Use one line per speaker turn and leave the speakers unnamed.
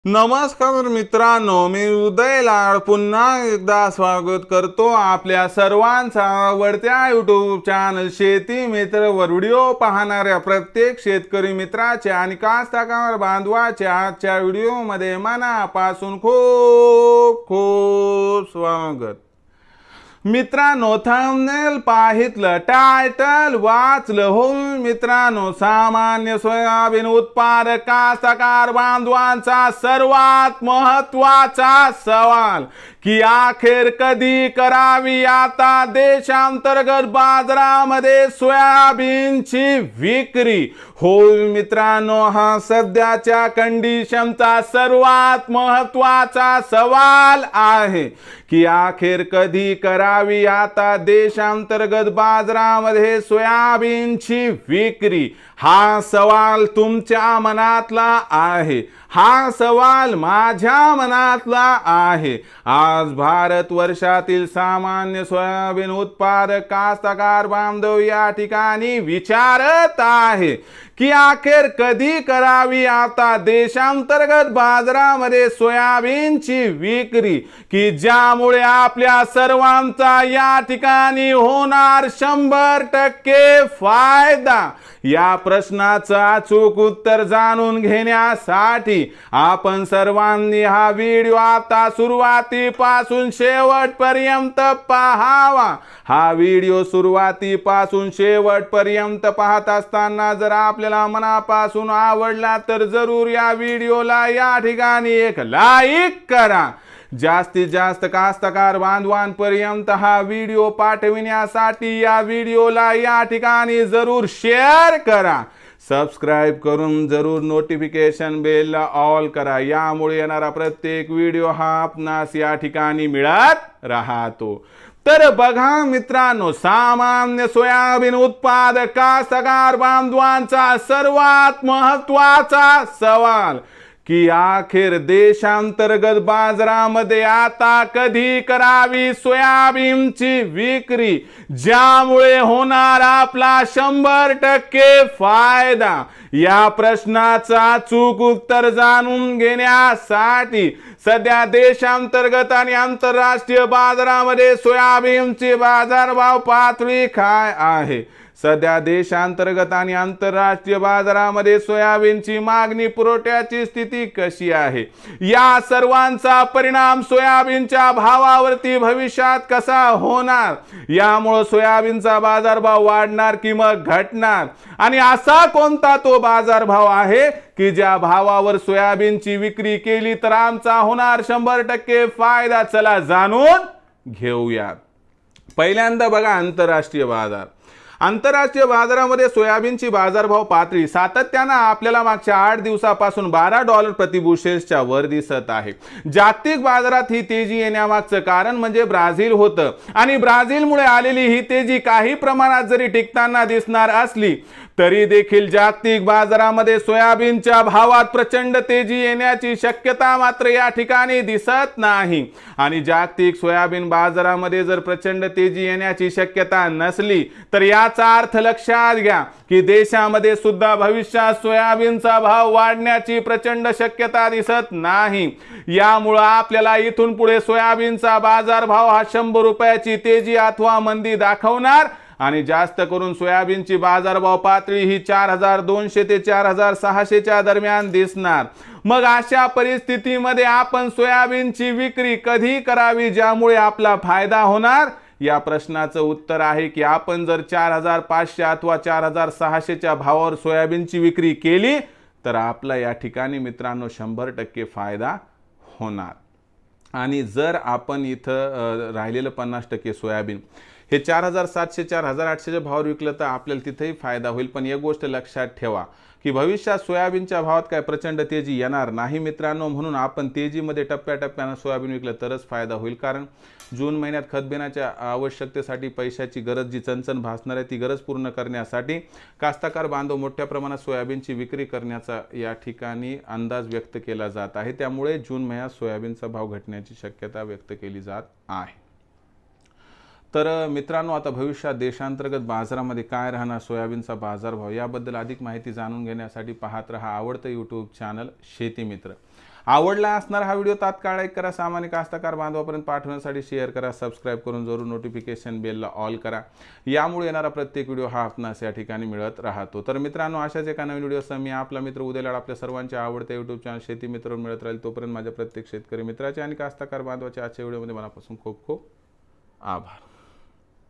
नमस्कार मित्रांनो, मी उदय लाड पुन्हा एकदा स्वागत करतो आपल्या सर्वांचा आवडत्या यूट्यूब चॅनल शेती मित्र वर व्हिडिओ पाहणाऱ्या प्रत्येक शेतकरी मित्राचे आणि कास्तकार बांधवाचे आजच्या व्हिडिओमध्ये मनापासून खूप खूप स्वागत। मित्रांनो, थंबनेल पाहितलं, टायटल वाचलं हो मित्रांनो, सामान्य सोयाबीन उत्पादक कास्तकार बांधवांचा सर्वात महत्त्वाचा सवाल की अखेर कधी करावी आता देशांतर्गत बाजारामध्ये सोयाबीनची विक्री। हो मित्रांनो, हा सध्याच्या कंडिशनचा सर्वात महत्त्वाचा सवाल आहे की अखेर कधी करावी आता देशांतर्गत बाजारामध्ये सोयाबीनची विक्री। हा सवाल तुमच्या मनातला आहे, हा सवाल माझ्या मनातला आहे। आज भारत वर्षातील सामान्य सोयाबीन उत्पादक कास्तकार बांधव या ठिकाणी विचारत आहे की अखेर कधी करावी आता देशांतर्गत बाजारामध्ये सोयाबीनची विक्री, की ज्यामुळे आपल्या सर्वांचा या ठिकाणी होणार 100% फायदा। या प्रश्नाचं अचूक उत्तर जाणून घेण्यासाठी आपण सर्वांनी हा व्हिडिओ आता सुरुवातीपासून शेवटपर्यंत पाहावा। हा व्हिडिओ सुरुवातीपासून शेवटपर्यंत पाहत असताना जर आपल्याला मनापासून आवडला तर जरूर या व्हिडिओला या ठिकाणी एक लाईक करा। जास्तीत जास्त कास्तकार बांधवांपर्यंत हा व्हिडिओ पाठविण्यासाठी या व्हिडिओला या ठिकाणी जरूर शेअर करा। सबस्क्राइब करून जरूर नोटिफिकेशन बेलला ऑल करा, यामुळे येणारा प्रत्येक व्हिडिओ हा आपणास या ठिकाणी मिळत राहतो। तर बघा मित्रांनो, सामान्य सोयाबीन उत्पादक कास्तकार बांधवांचा सर्वात महत्त्वाचा सवाल की अखेर देशांतर्गत बाजारामध्ये आता कधी करावी सोयाबीनची विक्री, ज्यामुळे होणार आपला 100% फायदा। या प्रश्नाचं अचूक उत्तर जाणून घेण्यासाठी सध्या देशांतर्गत आणि आंतरराष्ट्रीय बाजारामध्ये सोयाबीनची बाजारभाव पातळी काय आहे। सध्या देशांतर्गत आणि आंतरराष्ट्रीय बाजारामध्ये सोयाबीनची मागणी पुरवठ्याची स्थिती कशी आहे, या सर्वांचा परिणाम सोयाबीनच्या भावावरती भविष्यात कसा होणार, यामुळे सोयाबीनचा बाजारभाव वाढणार की मग घटणार, आणि असा कोणता तो बाजारभाव आहे की ज्या भावावर सोयाबीनची विक्री केली तर आमचा होणार 100% फायदा। चला जाणून घेऊया। पहिल्यांदा बघा आंतरराष्ट्रीय बाजार। आंतरराष्ट्रीय बाजारामध्ये सोयाबीनची बाजारभाव पातळी सातत्याने आपल्याला मागच्या 8 दिवसापासून $12 प्रति बुशेल्सच्या वर दिसत आहे। जागतिक बाजारात ही तेजी येण्यामागचं कारण म्हणजे ब्राझील होतं, आणि ब्राझीलमुळे आलेली ही तेजी काही प्रमाणात जरी टिकताना दिसणार असली तरी देखील जागतिक बाजारामध्ये सोयाबीनच्या भावात प्रचंड तेजी येण्याची शक्यता मात्र या ठिकाणी दिसत नाही। आणि जागतिक सोयाबीन बाजारामध्ये जर प्रचंड तेजी येण्याची शक्यता नसली तर याचा अर्थ लक्षात घ्या की देशामध्ये सुद्धा भविष्यात सोयाबीनचा भाव वाढण्याची प्रचंड शक्यता दिसत नाही। यामुळे आपल्याला इथून पुढे सोयाबीनचा बाजारभाव हा 100 रुपयाची तेजी अथवा मंदी दाखवणार, आणि जास्त करून सोयाबीनची बाजारभाव पातळी ही 4200 ते 4600 च्या दरम्यान दिसणार। मग अशा परिस्थितीमध्ये आपण सोयाबीनची विक्री कधी करावी ज्यामुळे आपला फायदा होणार, या प्रश्नाचं उत्तर आहे की आपण जर 4500 अथवा 4600 च्या भावावर सोयाबीनची विक्री केली तर आपला या ठिकाणी मित्रांनो 100% फायदा होणार। आणि जर आपण इथं राहिलेलं 50% सोयाबीन हे 4700 4800 च्या भावावर विकलं तर आपल्याला तिथेही फायदा होईल। पण एक गोष्ट लक्षात ठेवा की भविष्यात सोयाबीनच्या भावात काय प्रचंड तेजी येणार नाही मित्रांनो, म्हणून आपण तेजीमध्ये टप्प्याटप्प्याने सोयाबीन विकलं तरच फायदा होईल। कारण जून महिन्यात खतबिनाच्या आवश्यकतेसाठी पैशाची गरज जी चणचण भासणार आहे ती गरज पूर्ण करण्यासाठी कास्तकार बांधव मोठ्या प्रमाणात सोयाबीनची विक्री करण्याचा या ठिकाणी अंदाज व्यक्त केला जात आहे। त्यामुळे जून महिन्यात सोयाबीनचा भाव घटण्याची शक्यता व्यक्त केली जात आहे। तर मित्रांनो, आता भविष्यात देशांतर्गत बाजारामध्ये काय राहणार सोयाबीनचा बाजारभाव याबद्दल अधिक माहिती जाणून घेण्यासाठी पाहत रहा आवडतं यूट्यूब चॅनल शेती मित्र। आवडला असणार हा व्हिडिओ तात्काळ लाईक करा, सामान्य कास्तकार बांधवापर्यंत पाठवण्यासाठी शेअर करा, सबस्क्राईब करून जरूर नोटिफिकेशन बेलला ऑल करा। यामुळे येणारा प्रत्येक व्हिडिओ हा आपणास या ठिकाणी मिळत राहतो। तर मित्रांनो, अशाच एका नवीन व्हिडिओसह मी आपला मित्र उदय लाड आपल्या सर्वांच्या आवडत्या यूट्यूब चॅनल शेती मित्र मिळत राहील। तोपर्यंत माझ्या प्रत्येक शेतकरी मित्राचे आणि कास्तकार बांधवाचे आजच्या व्हिडिओमध्ये मनापासून खूप खूप आभार।